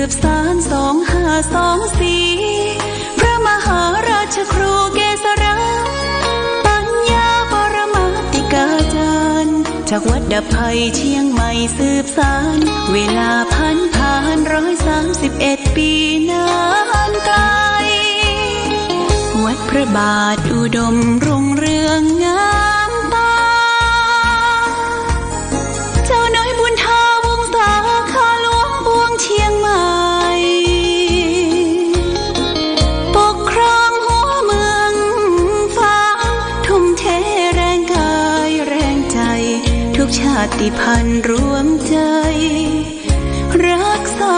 บสาน2524พระมหาราชครูเกษราปัญญาปรมาติกาจารย์จากวัดดับภัยเชียงใหม่สืบสานเวลาผ่าน131 ปีนานไกลวัดพระบาทอุดมรุ่งเรืองงามตาเจ้าน้อยบุญทาวงศาข้าหลวงปวงเชียงใหม่ปกครองหัวเมืองฟ้าทุ่มเทแรงกายแรงใจทุกชาติพันธุ์รวมใจรักษา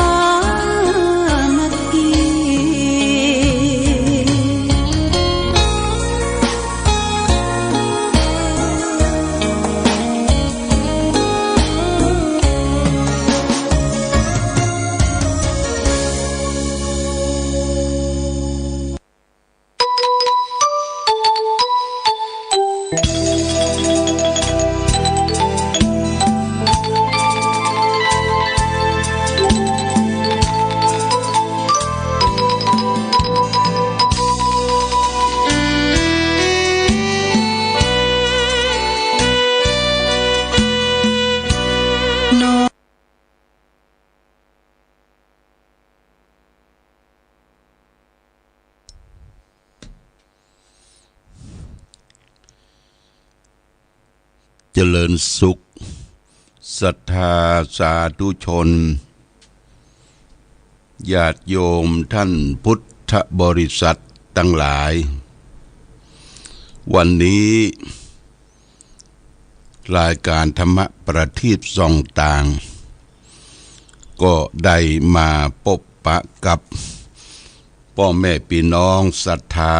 เจริญสุขศรัทธาสาธุชนญาติโยมท่านพุทธบริษัททั้งหลายวันนี้รายการธรรมะประทีปส่องต่างก็ได้มาพบปะกับพ่อแม่พี่น้องศรัทธา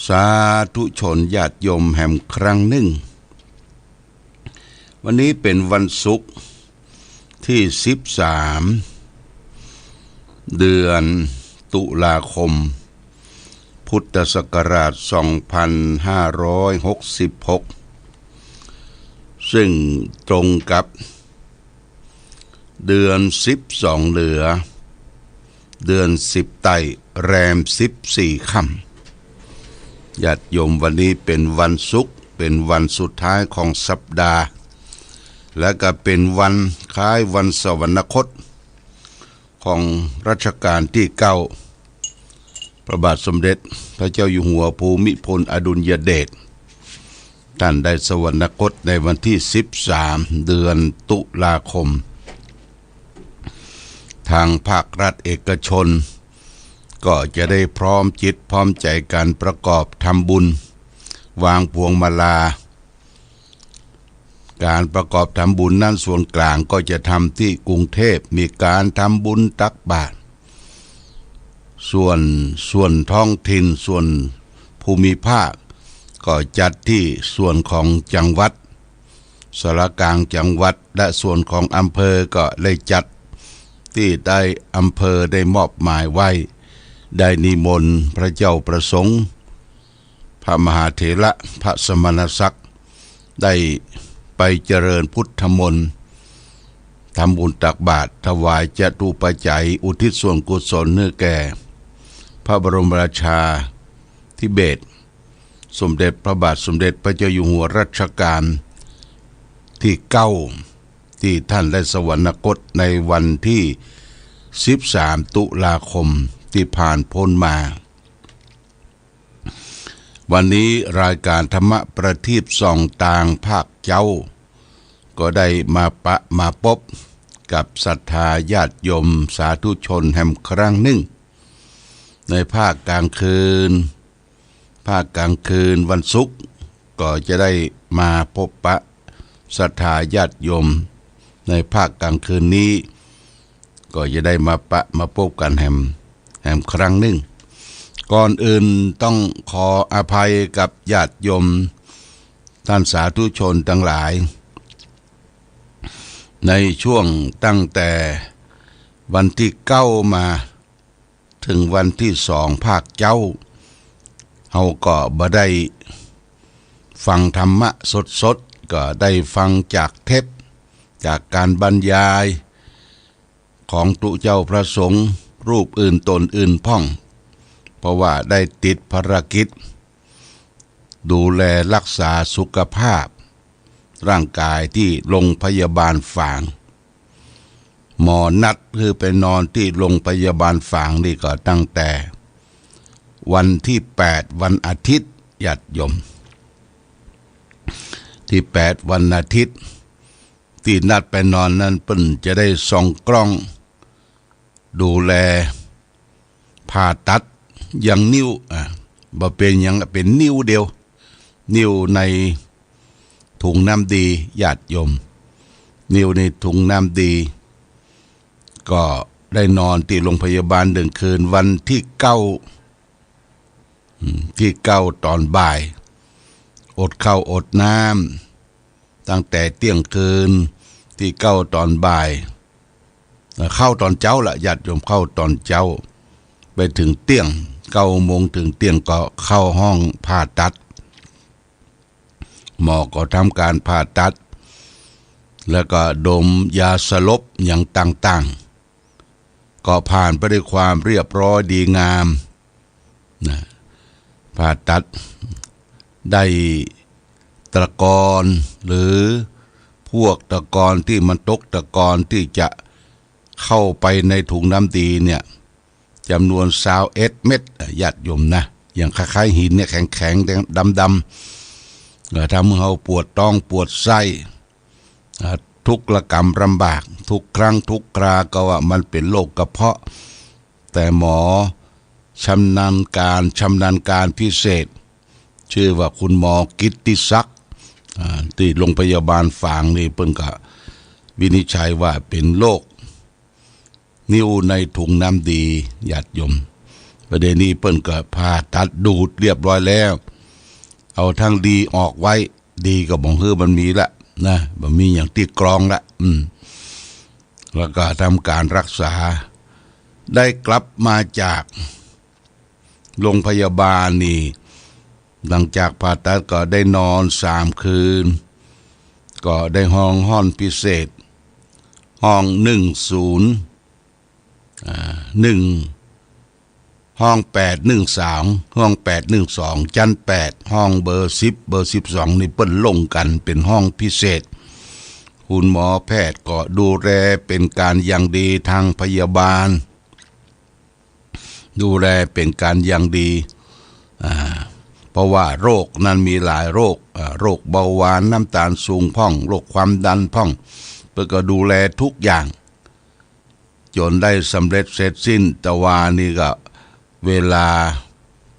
สาธุชนญาติโยมแห่งครั้งหนึ่งวันนี้เป็นวันศุกร์ที่13เดือนตุลาคมพุทธศักราช2566ซึ่งตรงกับเดือน12เหนือเดือน10ไต่แรม14ค่ำญาติโยมวันนี้เป็นวันศุกร์เป็นวันสุดท้ายของสัปดาห์และก็เป็นวันคล้ายวันสวรรคตของรัชกาลที่9พระบาทสมเด็จพระเจ้าอยู่หัวภูมิพลอดุลยเดชท่านได้สวรรคตในวันที่13เดือนตุลาคมทางภาครัฐเอกชนก็จะได้พร้อมจิตพร้อมใจกันประกอบทำบุญวางพวงมาลาการประกอบทำบุญนั้นส่วนกลางก็จะทำที่กรุงเทพมีการทำบุญตักบาตรส่วนท้องถิ่นส่วนภูมิภาคก็จัดที่ส่วนของจังหวัดสารกลางจังหวัดและส่วนของอำเภอก็ได้จัดที่ได้อำเภอได้มอบหมายไว้ได้นิมนต์พระเจ้าประสงค์พระมหาเถระพระสมณศักดิ์ได้ไปเจริญพุทธมนต์ทำบุญตักบาตรถวายจตุปัจจัยอุทิศส่วนกุศลเนื้อแก่พระบรมราชาธิเบศรสมเด็จพระบาทสมเด็จพระเจ้าอยู่หัวรัชกาลที่9ที่ท่านได้สวรรคตในวันที่13ตุลาคมที่ผ่านพ้นมาวันนี้รายการธรรมะประทีปส่องต่างภาคเจ้าก็ได้มาพบกับศรัทธาญาติโยมสาธุชนแห่งครั้งหนึ่งในภาคกลางคืนวันศุกร์ก็จะได้มาพบปะศรัทธาญาติโยมในภาคกลางคืนนี้ก็จะได้มาพบกันแห่งครั้งหนึ่งก่อนอื่นต้องขออภัยกับญาติโยมท่านสาธุชนทั้งหลายในช่วงตั้งแต่วันที่9มาถึงวันที่2ภาคเจ้าเฮาก็บ่ได้ฟังธรรมะสดๆก็ได้ฟังจากเทปจากการบรรยาย ของตุเจ้าพระสงฆ์รูปอื่นตนอื่นพ่องเพราะว่าได้ติดภารกิจดูแลรักษาสุขภาพร่างกายที่โรงพยาบาลฝางหมอนัดคือไปนอนที่โรงพยาบาลฝางนี่ก็ตั้งแต่วันที่8วันอาทิตย์ญาติโยมที่8วันอาทิตย์ที่นัดไปนอนนั้นเปิ้นจะได้ส่องกล้องดูแลผ่าตัดอย่างนิ้วบ่เป็นอย่างเป็นนิ้วเดียวนิ้วในถุงน้ำดีญาติโยมนิ้วในถุงน้ำดีก็ได้นอนที่โรงพยาบาล1 คืนวันที่9ตอนบ่ายอดข้าวอดน้ำตั้งแต่เที่ยงคืนที่9ตอนบ่ายเข้าตอนเช้าละญาติโยมเข้าตอนเช้าไปถึงเที่ยง9 โมงถึงเที่ยงก็เข้าห้องผ่าตัดหมอก็ทำการผ่าตัดแล้วก็ดมยาสลบอย่างต่างๆก็ผ่านไปด้วยความเรียบร้อยดีงามนะผ่าตัดได้ตะกอนหรือพวกตะกอนที่มันตกตะกอนที่จะเข้าไปในถุงน้ำดีเนี่ยจำนวน21 เม็ดญาติโยมนะอย่างคล้ายๆหินเนี่ยแข็งๆดำๆก็ทำให้เราปวดท้องปวดไส้ทุกระกำลำบากทุกครั้งทุกคราก็ว่ามันเป็นโรคกระเพาะแต่หมอชำนาญการพิเศษชื่อว่าคุณหมอกิตติศักดิ์ที่โรงพยาบาลฝางนี่เพิ่นก็วินิจฉัยว่าเป็นโรคนิ้วในถุงน้ำดีญาติโยมประเด็นนี้เปิ้นก็ผ่าตัดดูดเรียบร้อยแล้วเอาทั้งดีออกไว้ดีก็บ่ฮื้อมันมีละนะบ่มีอย่างที่กรองละแล้วก็ทำการรักษาได้กลับมาจากโรงพยาบาลนี่หลังจากผ่าตัดก็ได้นอน3 คืนก็ได้ห้องพิเศษห้อง101ห้อง812ห้อง812ชั้น8ห้องเบอร์10เบอร์12นี่เปิ้นลงกันเป็นห้องพิเศษคุณหมอแพทย์ก็ดูแลเป็นการอย่างดีทางพยาบาลดูแลเป็นการอย่างดีเพราะว่าโรคนั้นมีหลายโรคโรคเบาหวานน้ำตาลสูงพ่องโรคความดันพ่องเพื่อก็ดูแลทุกอย่างจนได้สำเร็จเสร็จสิ้นแต่ว่านี่ก็เวลา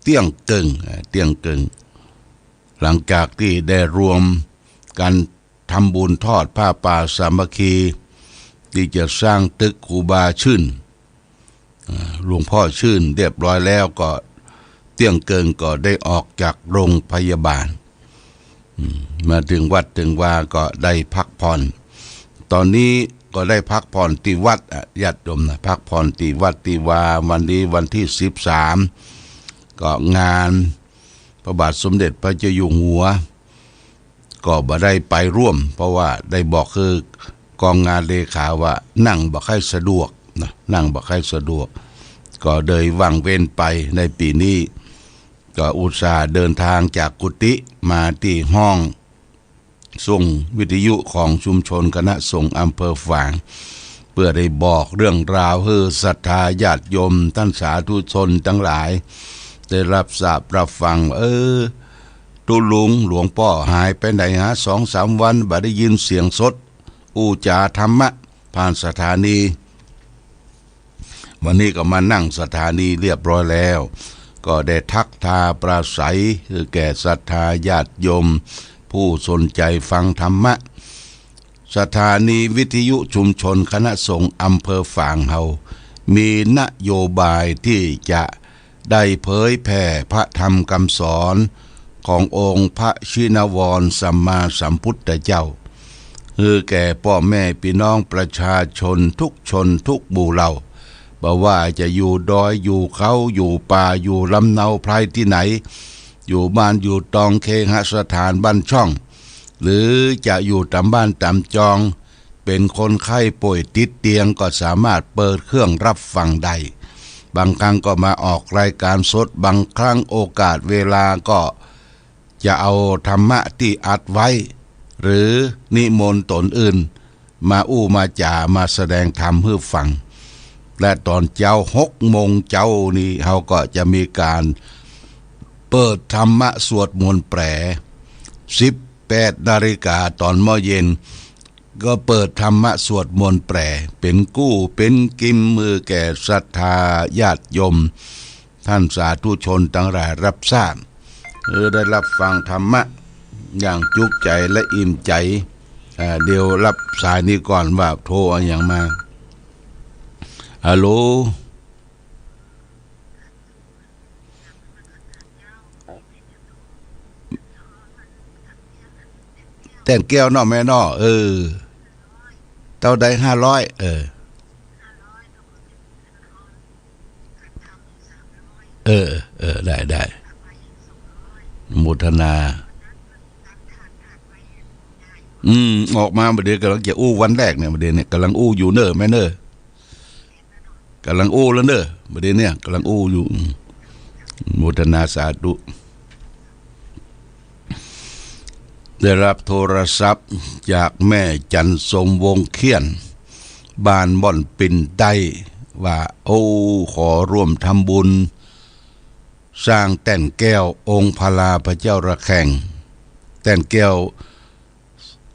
เที่ยงกึ่งหลังจากที่ได้รวมกันทำบุญทอดผ้าป่าสามัคคีที่จะสร้างตึกครูบาชื่นหลวงพ่อชื่นเรียบร้อยแล้วก็เที่ยงเกินก็ได้ออกจากโรงพยาบาลมาถึงวัดถึงว่าก็ได้พักผ่อนตอนนี้ก็ได้พักผ่อนที่วัดญาติโยมนะพักผ่อนที่วัดที่วาวันนี้วันที่13ก็งานพระบาทสมเด็จพระเจ้าอยู่หัวก็บ่ได้ไปร่วมเพราะว่าได้บอกคือกองงานเลขาว่านั่งบ่ค่อยสะดวกนะนั่งบ่ค่อยสะดวกก็เลยว่างเว้นไปในปีนี้ก็อุตส่าห์เดินทางจากกุฏิมาที่ห้องส่งวิทยุของชุมชนคณะสงฆ์อำเภอฝางเพื่อได้บอกเรื่องราวให้ศรัทธาญาติโยมท่านสาธุชนทั้งหลายได้รับทราบรับฟังตุลุงหลวงพ่อหายไปไหนฮะ2-3 วันบ่ได้ยินเสียงสดอูจาธรรมะผ่านสถานีวันนี้ก็มานั่งสถานีเรียบร้อยแล้วก็ได้ทักทาปราศัยคือแก่ศรัทธาญาติโยมผู้สนใจฟังธรรมะสถานีวิทยุชุมชนคณะสงฆ์อำเภอฝางเฮามีนโยบายที่จะได้เผยแผ่พระธรรมคำสอนขององค์พระชินวรสัมมาสัมพุทธเจ้าคือแก่พ่อแม่พี่น้องประชาชนทุกชนทุกหมู่เหล่าบ่ว่าจะอยู่ดอยอยู่เขาอยู่ป่าอยู่ลำเนาไพรที่ไหนอยู่บ้านอยู่ตองเคหสถานบ้านช่องหรือจะอยู่ตามบ้านตามจองเป เป็นคนไข้ป่วยติดเตียงก็สามารถเปิดเครื่องรับฟังได้บางครั้งก็มาออกรายการสดบางครั้งโอกาสเวลาก็จะเอาธรรมะที่อัดไว้หรือนิมนต์ตนอื่นมาอู้มาจ่ามาแสดงธรรมให้ฟังและตอนเจ้า6 โมงเจ้านี้เขาก็จะมีการเปิดธรรมะสวดมนต์แปล18 นาฬิกาตอนมื้อเย็นก็เปิดธรรมะสวดมนต์แปลเป็นกู้เป็นกิมมือแก่ศรัทธาญาติโยมท่านสาธุชนทั้งหลายรับทราบได้รับฟังธรรมะอย่างจุกใจและอิ่มใจเดี๋ยวรับสายนี้ก่อนว่าโทรอย่างมาฮัลโหลแต่งแก้วน้อแม่น้อเท่าใด500ได้มุทนาออกมาประเดี๋ยวกำลังจะอู้วันแรกเนี่ยประเดี๋ยวเนี่ยกำลังอู้อยู่เนอะแม่เนอะกำลังอู้แล้วเนอะประเดี๋ยวเนี่ยกำลังอู้อยู่มุทนาสาธุได้รับโทรศัพท์จากแม่จันสมวงเขียนบ้านบ่อนปิ่นใต้ว่าขอร่วมทำบุญสร้างแต้นแก้วองค์พลาพระเจ้าระแข่งแต้นแก้ว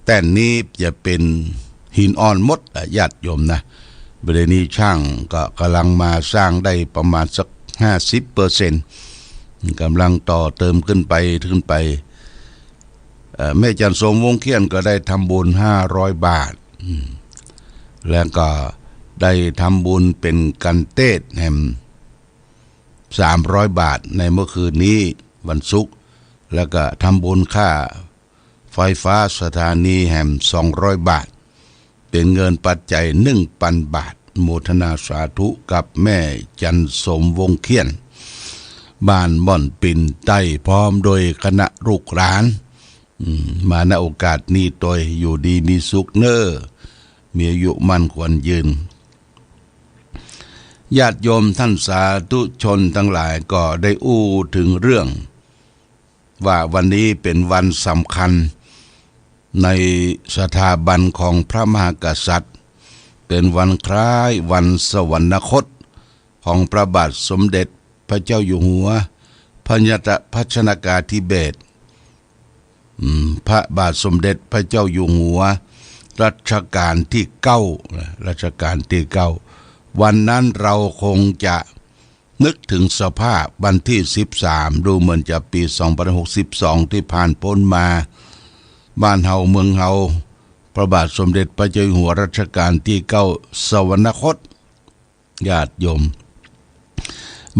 แต้นนี้จะเป็นหินอ่อนมดญาติโยมนะประเดี๋ยวนี้ช่างก็กำลังมาสร้างได้ประมาณสัก 50% กำลังต่อเติมขึ้นไปแม่จันทร์สมวงเขียนก็ได้ทำบุญ500 บาทแล้วก็ได้ทำบุญเป็นกันเทศแห่ม300 บาทในเมื่อคืนนี้วันศุกร์แล้วก็ทำบุญค่าไฟฟ้าสถานีแห่ม200 บาทเป็นเงินปัจจัย 1,000 บาทโมทนาสาธุกับแม่จันทร์สมวงเขียนบ้านบ่อนปิ่นใต้พร้อมโดยคณะลูกหลานมาณโอกาสนี้โดยอยู่ดีมีสุขเน้อมีอายุมั่นควรยืนญาติโยมท่านสาธุชนทั้งหลายก็ได้อู้ถึงเรื่องว่าวันนี้เป็นวันสำคัญในสถาบันของพระมหากษัตริย์เป็นวันคล้ายวันสวรรคตของพระบาทสมเด็จพระเจ้าอยู่หัวพระพัชนกาธิเบศรพระบาทสมเด็จพระเจ้าอยู่หัวรัชกาลที่9วันนั้นเราคงจะนึกถึงสภาพวันที่13ดูเหมือนจะปี2562ที่ผ่านพ้นมาบ้านเฮาเมืองเฮาพระบาทสมเด็จพระเจ้าอยู่หัวรัชกาลที่9สวรรคตญาติโยม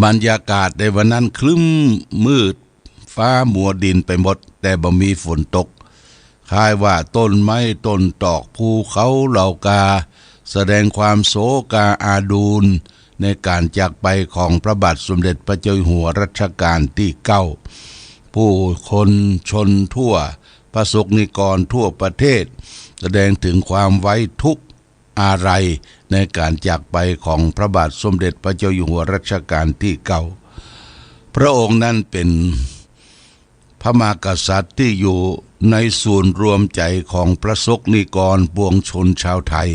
บรรยากาศในวันนั้นครึ้มมืดฟ้ามัวดินไปหมดแต่บ่มีฝนตกคล้ายว่าต้นไม้ต้นตอกภูเขาเหล่ากาแสดงความโศกาอาดูลในการจากไปของพระบาทสมเด็จพระเจ้าอยู่หัวรัชกาลที่9ผู้คนชนทั่วประสบนิกรทั่วประเทศแสดงถึงความไว้ทุกข์อาลัยในการจากไปของพระบาทสมเด็จพระเจ้าอยู่หัวรัชกาลที่9พระองค์นั้นเป็นพระมหากษัตริย์ที่อยู่ในศูนย์รวมใจของประสบนิกรปวงชนชาวไทย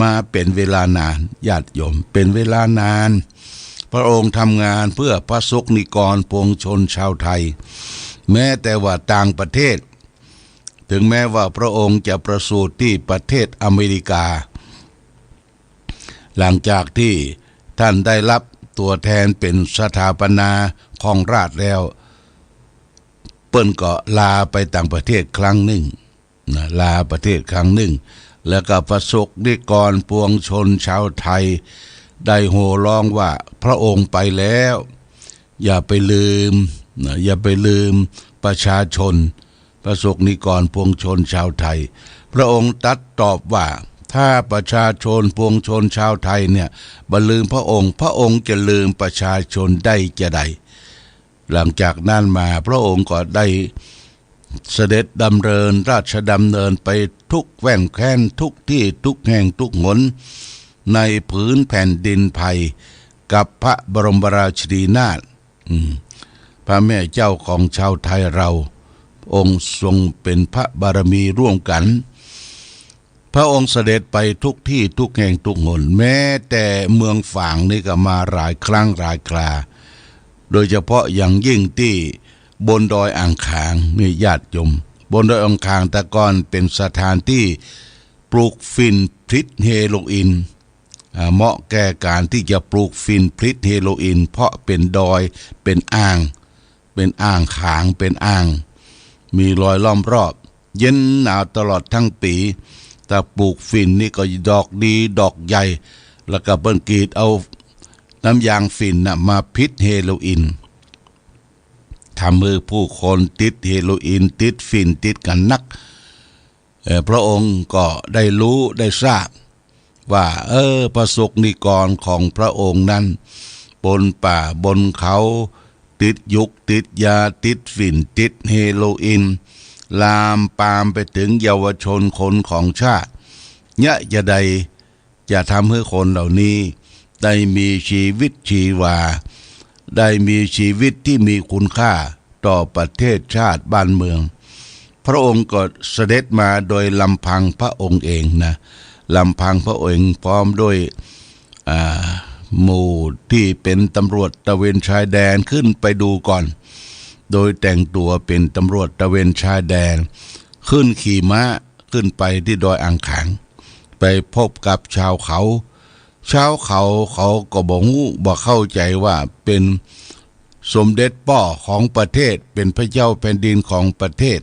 มาเป็นเวลานานญาติโยมเป็นเวลานานพระองค์ทำงานเพื่อประสบนิกรปวงชนชาวไทยแม้แต่ว่าต่างประเทศถึงแม้ว่าพระองค์จะประสูติที่ประเทศอเมริกาหลังจากที่ท่านได้รับตัวแทนเป็นสถาปนาของราชแล้วเปิ้นก็ลาไปต่างประเทศครั้งหนึ่งลาประเทศครั้งหนึ่งแล้วก็ประสบนิกรปวงชนชาวไทยได้โห่ร้องว่าพระองค์ไปแล้วอย่าไปลืมประชาชนประสบนิกรปวงชนชาวไทยพระองค์ตรัสตอบว่าถ้าประชาชนปวงชนชาวไทยเนี่ยบ่ลืมพระองค์จะลืมประชาชนได้จะใดหลังจากนั้นมาพระองค์ก็ได้ เสด็จดำเนินราชดำเนินไปทุกแว่นแคว้นทุกที่ทุกแห่งทุกหนในผืนแผ่นดินไทยกับพระบรมราชินีนาถพระแม่เจ้าของชาวไทยเราองค์ทรงเป็นพระบารมีร่วมกันพระองค์เสด็จไปทุกที่ทุกแห่งทุกหนแม้แต่เมืองฝางนี่ก็มาหลายครั้งหลายคราโดยเฉพาะอย่างยิ่งที่บนดอยอ่างขางนี่ญาติโยมบนดอยอ่างขางแต่ก่อนเป็นสถานที่ปลูกฝิ่นพิษเฮโรอีนเหมาะแก่การที่จะปลูกฝิ่นพิษเฮโรอีนเพราะเป็นดอยเป็นอ่างขางเป็นอ่างมีรอยล้อมรอบเย็นหนาวตลอดทั้งปีแต่ปลูกฝิ่นนี่ก็ดอกดีดอกใหญ่แล้วก็เปิ้นกรีดเอาน้ำยางฝิ่นมาพิษเฮโรอีนทำให้ผู้คนติดเฮโรอีนติดฝิ่นติดกันนักพระองค์ก็ได้รู้ได้ทราบว่าประสบนิกรของพระองค์นั้นบนป่าบนเขาติดยุกติดยาติดฝิ่นติดเฮโรอีนลามปามไปถึงเยาวชนคนของชาติเนี่ยจะทำให้คนเหล่านี้ได้มีชีวิตชีวาได้มีชีวิตที่มีคุณค่าต่อประเทศชาติบ้านเมืองพระองค์ก็เสด็จมาโดยลำพังพระองค์เองนะลำพังพระองค์พร้อมด้วยหมู่ที่เป็นตำรวจตระเวนชายแดนขึ้นไปดูก่อนโดยแต่งตัวเป็นตำรวจตระเวนชายแดนขึ้นขี่ม้าขึ้นไปที่ดอยอ่างขางไปพบกับชาวเขาเขาก็บอกเข้าใจว่าเป็นสมเด็จพ่อของประเทศเป็นพระเจ้าแผ่นดินของประเทศ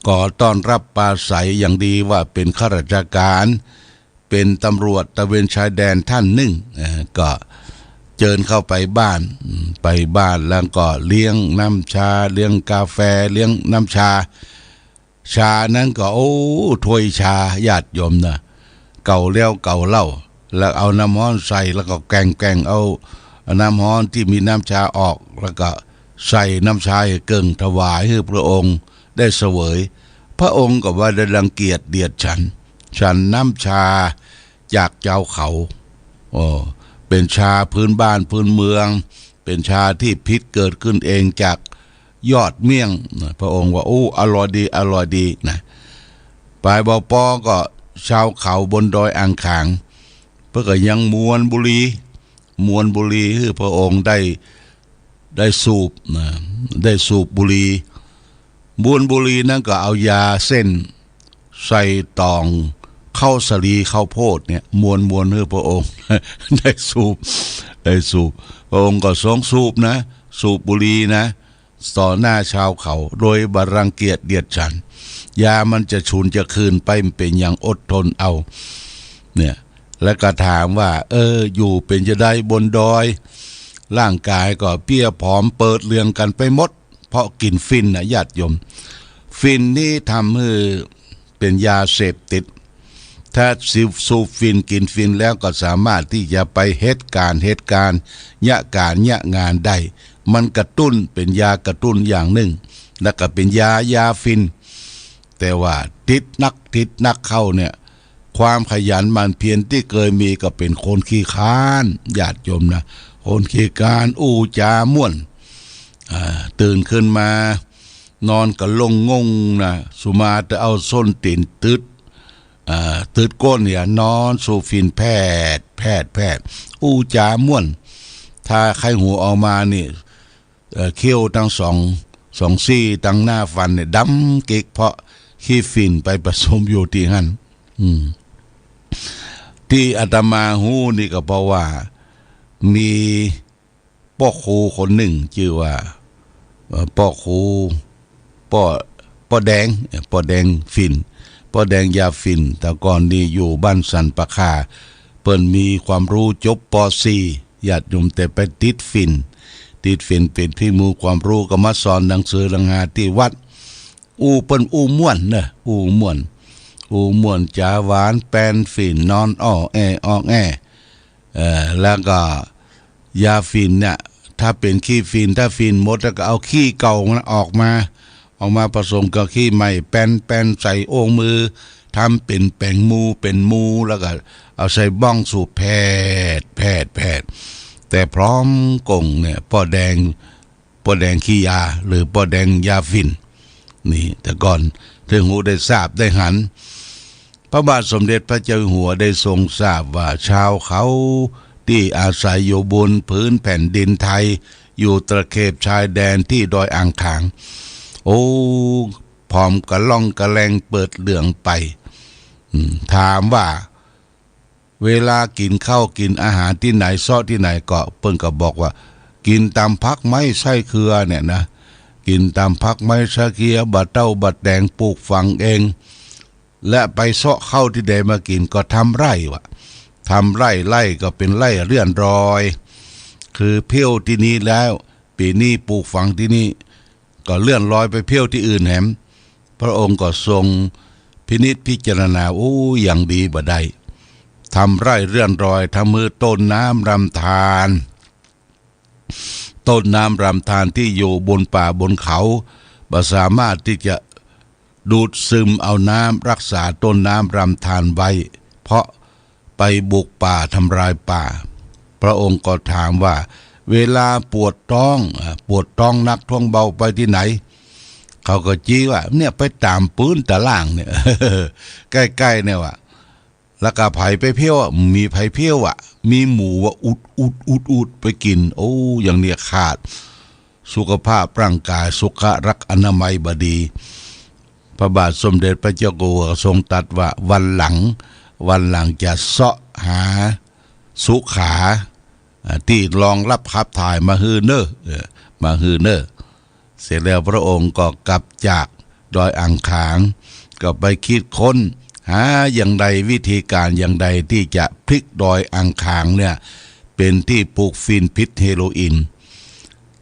ก็ต้อนรับปราศัยอย่างดีว่าเป็นข้าราชการเป็นตำรวจตระเวนชายแดนท่านหนึ่งก็เจิญเข้าไปบ้านแล้วก็เลี้ยงน้ำชาเลี้ยงกาแฟเลี้ยงน้ำชานั้นก็ถ้วยชาญาติโยมนะเก่าแล้วเก่าเล่าแล้วเอาน้ำร้อนใส่แล้วก็แกงเอาน้ำร้อนที่มีน้ำชาออกแล้วก็ใส่น้ำชาเกิ่งถวายให้พระองค์ได้เสวยพระองค์ก็ว่าได้รังเกียจเดียดฉันน้ำชาจากเจ้าเขาเป็นชาพื้นบ้านพื้นเมืองเป็นชาที่พิษเกิดขึ้นเองจากยอดเมี่ยงพระองค์ว่าอร่อยดีนะปลายบ่อปอก็ชาวเขาบนดอยอ่างขางเพื่อก็ยังมวนบุรีคือพระองค์ได้สูบนะได้สูบบุรีมวนบุรีนั่นก็เอายาเส้นใส่ตองข้าวสาลีข้าวโพดเนี่ยมวนให้พระองค์ ได้สูบพระองค์ก็ทรงสูบนะสูบบุหรี่นะต่อหน้าชาวเขาโดยบรังเกียจเดียดฉันยามันจะฉุนจะคืนไปเป็นอย่างอดทนเอาเนี่ยแล้วก็ถามว่าอยู่เป็นจะได้บนดอยร่างกายก็เปี้ยผอมเปิดเรืองกันไปหมดเพราะกินฟินนะญาติโยมฟินนี่ทำให้เป็นยาเสพติดถ้าสูบฟินกินฟินแล้วก็สามารถที่จะไปเหตุการณ์ยะงานได้มันกระตุ้นเป็นยากระตุ้นอย่างหนึ่งแล้วก็เป็นยาฟินแต่ว่าติดนักเข้าเนี่ยความขยันหมั่นเพียรที่เคยมีก็เป็นคนขี้ค้านญาติโยมนะคนขี้การจาม่วนตื่นขึ้นมานอนก็ลงงงนะสุมาจะเอาส้นตีนตืดก้นเนี่ยนอนสูบฟินแพทย์จาม่วนถ้าใครหูออกมานี่เขี้ยวทั้งสองซี่ทั้งหน้าฟันเนี่ยดำเกกเพราะขี้ฟินไปผสมอยู่ที่หันที่อาตมาหูนี่ก็เพราะว่ามีพ่อครูคนหนึ่งชื่อว่าพ่อครูพ่อแดงฟินพ่อแดงยาฟินแต่ก่อนนี้อยู่บ้านสันปะคาเปิ้นมีความรู้จบป .4 ญาติโยมแต่ไปติดฟินเป็นที่มูความรู้ก็มาสอนหนังสือหนังหาที่วัดเปิ้นม่วนนะม่วนจาหวานแป้นฟินนอนออกแอแล้วก็ยาฟินเนี่ย ถ้าเป็นขี้ฟินถ้าฟินหมดแล้วก็เอาขี้เก่ามันออกมาผสมกับขี้ใหม่แป้นใส่โอ่งมือทำเป็นแป้งมูแล้วก็เอาใส่บ้องสูบแพทย์แต่พร้อมกงเนี่ยป้อแดงขี้ยาหรือป้อแดงยาฟินนี่แต่ก่อนถึงหูได้ทราบได้หันพระบาทสมเด็จพระเจ้าอยู่หัวได้ทรงทราบว่าชาวเขาที่อาศัยอยู่บนพื้นแผ่นดินไทยอยู่ตะเข็บชายแดนที่ดอยอ่างขางโอ้พร้อมกระล่องกระแรงเปิดเหลืองไปถามว่าเวลากินข้าวกินอาหารที่ไหนซ้อที่ไหนก็เพิ่นก็บอกว่ากินตามพักไม้ไส้เครือเนี่ยนะกินตามพักไม้ไส้เครือบัดเต้าบัดแดงปลูกฝังเองและไปเสาะเข้าที่ใดมากินก็ทำไร่ทำไร่ก็เป็นไร่เลื่อนรอยคือเพี้ยวที่นี้แล้วปีนี้ปลูกฝังที่นี่ก็เลื่อนรอยไปเพี้ยวที่อื่นแหมพระองค์ก็ทรงพินิจพิจารณาอย่างดีบ่ได้ทำไร่เลื่อนรอยทำมือต้นน้ำรำธารที่อยู่บนป่าบนเขาบ่สามารถที่จะดูดซึมเอาน้ำรักษาต้นน้ำรำธารไว้เพราะไปบุกป่าทำลายป่าพระองค์ก็ถามว่าเวลาปวดท้องนักท้องเบาไปที่ไหนเขาก็จี้ว่าเนี่ยไปตามปืนตะล่างเนี่ย ใกล้ๆเนี่ยว่ะแล้วก็ไผไปเพี้ยวมีไผเพี้ยวมีหมูว่าอุดไปกินอย่างเนี้ยขาดสุขภาพร่างกายสุขรักอนามัยบดีพระบาทสมเด็จพระเจ้าอยู่หัวทรงตรัสว่าวันหลังจะเสาะหาสุขาที่รองรับขับถ่ายมาฮือเนอเสร็จแล้วพระองค์ก็กลับจากดอยอ่างขางก็ไปคิดค้นหาอย่างใดวิธีการอย่างใดที่จะพลิกดอยอ่างขางเนี่ยเป็นที่ปลูกฟินพิษเฮโรอีน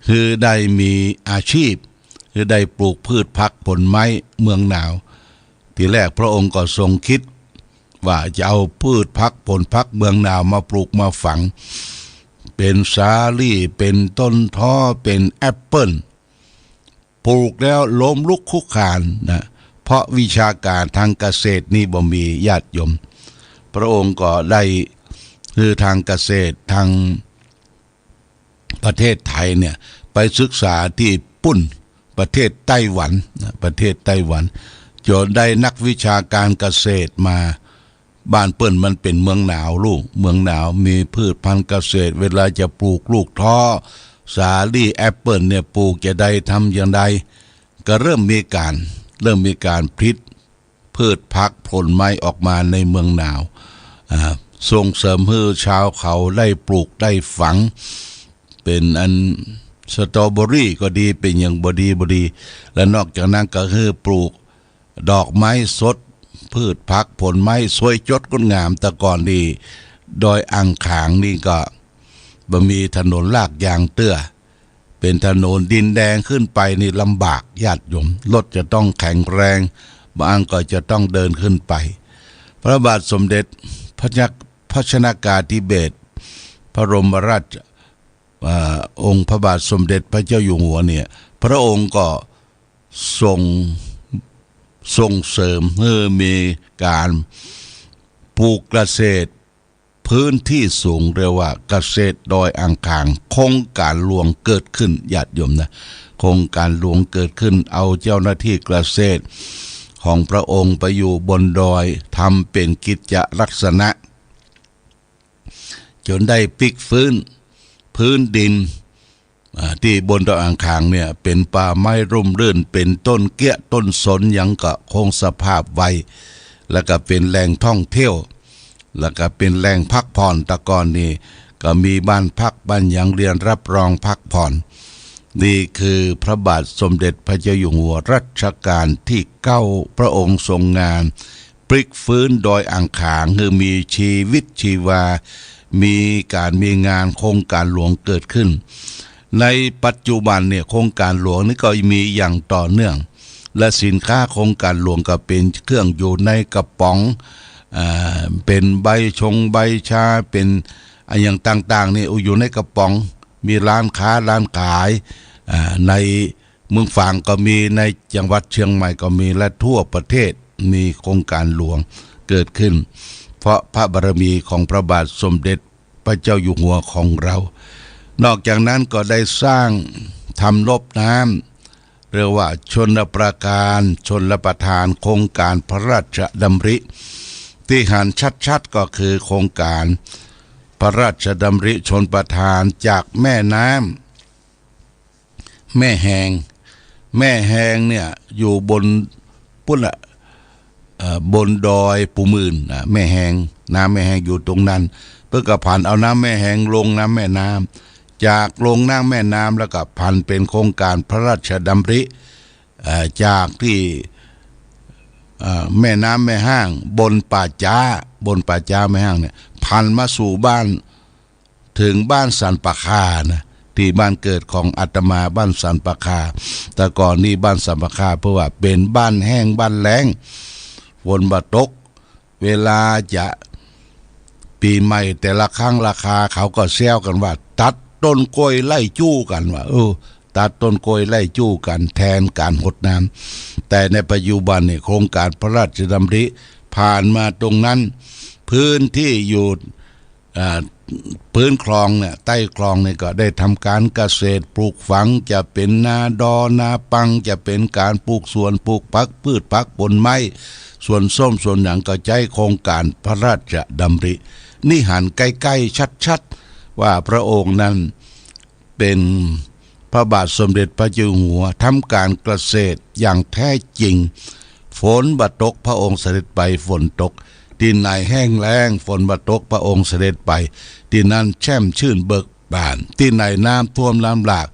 คือได้มีอาชีพคือได้ปลูกพืชผักผลไม้เมืองหนาวทีแรกพระองค์ก็ทรงคิดว่าจะเอาพืชผักผลผักเมืองหนาวมาปลูกมาฝังเป็นสาลี่เป็นต้นท้อเป็นแอปเปิ้ลปลูกแล้วล้มลุกคุกคานนะเพราะวิชาการทางเกษตรนี่บ่มีญาติโยมพระองค์ก็ได้คือทางเกษตรทางประเทศไทยเนี่ยไปศึกษาที่ปุ่นประเทศไต้หวันจนได้นักวิชาการเกษตรมาบ้านเปิ้นมันเป็นเมืองหนาวเมืองหนาวมีพืชพันธุ์เกษตรเวลาจะปลูกลูกท้อสาลี่แอปเปิ้ลเนี่ยปลูกจะได้ทำอย่างไรก็เริ่มมีการพลิกพืชผักผลไม้ออกมาในเมืองหนาวส่งเสริมให้ชาวเขาได้ปลูกได้ฝังเป็นอันสตรอเบอรี่ก็ดีเป็นอย่างบดีและนอกจากนั้นก็คือปลูกดอกไม้สดพืชผักผลไม้สวยจดงดงามแต่ก่อนนี่ดอยอ่างขางนี่ก็บ่มีถนนลากยางเตื้อเป็นถนนดินแดงขึ้นไปนี่ลำบากญาติโยมรถจะต้องแข็งแรงบางก็จะต้องเดินขึ้นไปพระบาทสมเด็จพระชนกาธิเบศรพระบรมราชองค์พระบาทสมเด็จพระเจ้าอยู่หัวเนี่ยพระองค์ก็ส่งเสริมให้มีการปลูกเกษตรพื้นที่สูงเรียกว่าเกษตรดอยอ่างขางโครงการหลวงเกิดขึ้นญาติโยมนะโครงการหลวงเกิดขึ้นเอาเจ้าหน้าที่เกษตรของพระองค์ไปอยู่บนดอยทำเป็นกิจลักษณะจนได้พลิกฟื้นพื้นดินที่บนดอยอ่างขางเนี่ยเป็นป่าไม้ร่มรื่นเป็นต้นเกี้ยต้นสนยังก็คงสภาพไว้แล้วก็เป็นแหล่งท่องเที่ยวแล้วก็เป็นแหล่งพักผ่อนตะกอนนี่ก็มีบ้านพักบ้านยังเรียนรับรองพักผ่อนนี่คือพระบาทสมเด็จพระเจ้าอยู่หัวรัชกาลที่9พระองค์ทรงงานพลิกฟื้นดอยอ่างขางคือมีชีวิตชีวามีงานโครงการหลวงเกิดขึ้นในปัจจุบันเนี่ยโครงการหลวงนี่ก็มีอย่างต่อเนื่องและสินค้าโครงการหลวงก็เป็นเครื่องอยู่ในกระป๋องเป็นใบชาเป็นอย่างต่างๆนี่อยู่ในกระป๋อง มีร้านค้าร้านขายในเมืองฝางก็มีในจังหวัดเชียงใหม่ก็มีและทั่วประเทศมีโครงการหลวงเกิดขึ้นเพราะพระบารมีของพระบาทสมเด็จพระเจ้าอยู่หัวของเรานอกจากนั้นก็ได้สร้างทำลบน้ำเรียกว่าชลประการชลประทานโครงการพระราชดำริที่หันชัดๆก็คือโครงการพระราชดำริชลประทานจากแม่น้ำแม่แหงเนี่ยอยู่บนพุ่นละบนดอยปูมื่นแม่แหงน้ำแม่แหงอยู่ตรงนั้นเพื่อกระผ่านเอาน้ำแม่แหงลงน้ำแม่น้ำจากลงน้ำแม่น้ำแล้วก็พันเป็นโครงการพระราชดำริจากที่แม่น้ำแม่ห้างบนป่าจ้าแม่ห้างเนี่ยพันมาสู่บ้านถึงบ้านสันปะคานะที่บ้านเกิดของอาตมาบ้านสันปะคาแต่ก่อนนี้บ้านสันปะคาเพราะว่าเป็นบ้านแห้งบ้านแล้งฝนบ่ตกเวลาจะปีใหม่แต่ละครั้งราคาเขาก็แซวกันว่าตัดต้นกล้วยไล่จู้กันว่าตัดต้นกล้วยไล่จู้กันแทนการหดน้ำแต่ในปัจจุบันเนี่ยโครงการพระราชดำริผ่านมาตรงนั้นพื้นที่อยู่พื้นคลองเนี่ยใต้คลองเนี่ยก็ได้ทำการเกษตรปลูกฝังจะเป็นนาดอนาปังจะเป็นการปลูกสวนปลูกผักพืชผักผลไม้ส่วนส้มส่วนหยังก็ใช้โครงการพระราชดำรินี่หันใกล้ๆชัดๆว่าพระองค์นั้นเป็นพระบาทสมเด็จพระเจ้าอยู่หัวทำการเกษตรอย่างแท้จริงฝนบ่ตกพระองค์เสด็จไปฝนตกดินไหนแห้งแล้งฝนบ่ตกพระองค์เสด็จไปที่นั่นแช่มชื่นเบิกบานที่ไหนน้ำท่วมน้ำหลาก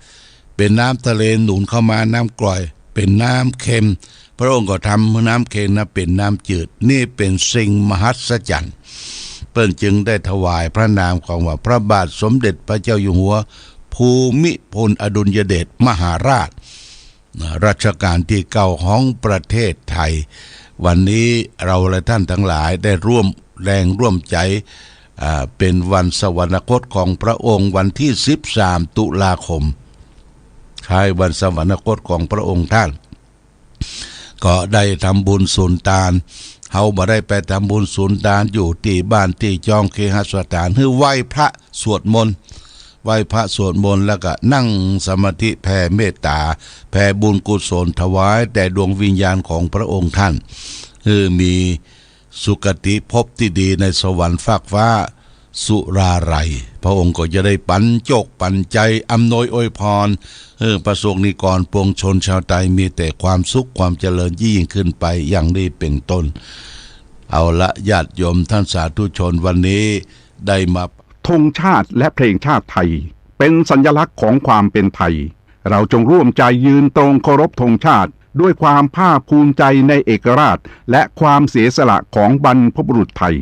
เป็นน้ำทะเลหนุนเข้ามาน้ำกร่อยเป็นน้ำเค็มพระองค์ก็ทำน้ำเค็มนะเป็นน้ำจืดนี่เป็นสิ่งมหัศจรรย์เปิ้นจึงได้ถวายพระนามของว่าพระบาทสมเด็จพระเจ้าอยู่หัวภูมิพลอดุลยเดชมหาราชรัชกาลที่9ของประเทศไทยวันนี้เราและท่านทั้งหลายได้ร่วมแรงร่วมใจเป็นวันสวรรคตของพระองค์วันที่13ตุลาคมคล้ายวันสวรรคตของพระองค์ท่านก็ได้ทำบุญสุนทานเฮาบ่ได้ไปทำบุญสุนทานอยู่ที่บ้านที่จองเคหสถานคือไหว้พระสวดมนต์ไหว้พระสวดมนต์แล้วก็นั่งสมาธิแผ่เมตตาแผ่บุญกุศลถวายแต่ดวงวิญญาณของพระองค์ท่านคือมีสุคติภพที่ดีในสวรรค์ฟากฟ้าสุราไรพระองค์ก็จะได้ปันโจกปันใจอำนวยอวยพรประสงค์นิกรปวงชนชาวไทยมีแต่ความสุขความเจริญยิ่งขึ้นไปอย่างนี้เป็นต้นเอาละญาติโยมท่านสาธุชนวันนี้ได้มาธงชาติและเพลงชาติไทยเป็นสัญลักษณ์ของความเป็นไทยเราจงร่วมใจยืนตรงเคารพธงชาติด้วยความภาคภูมิใจในเอกราชและความเสียสละของบรรพบุรุษไทย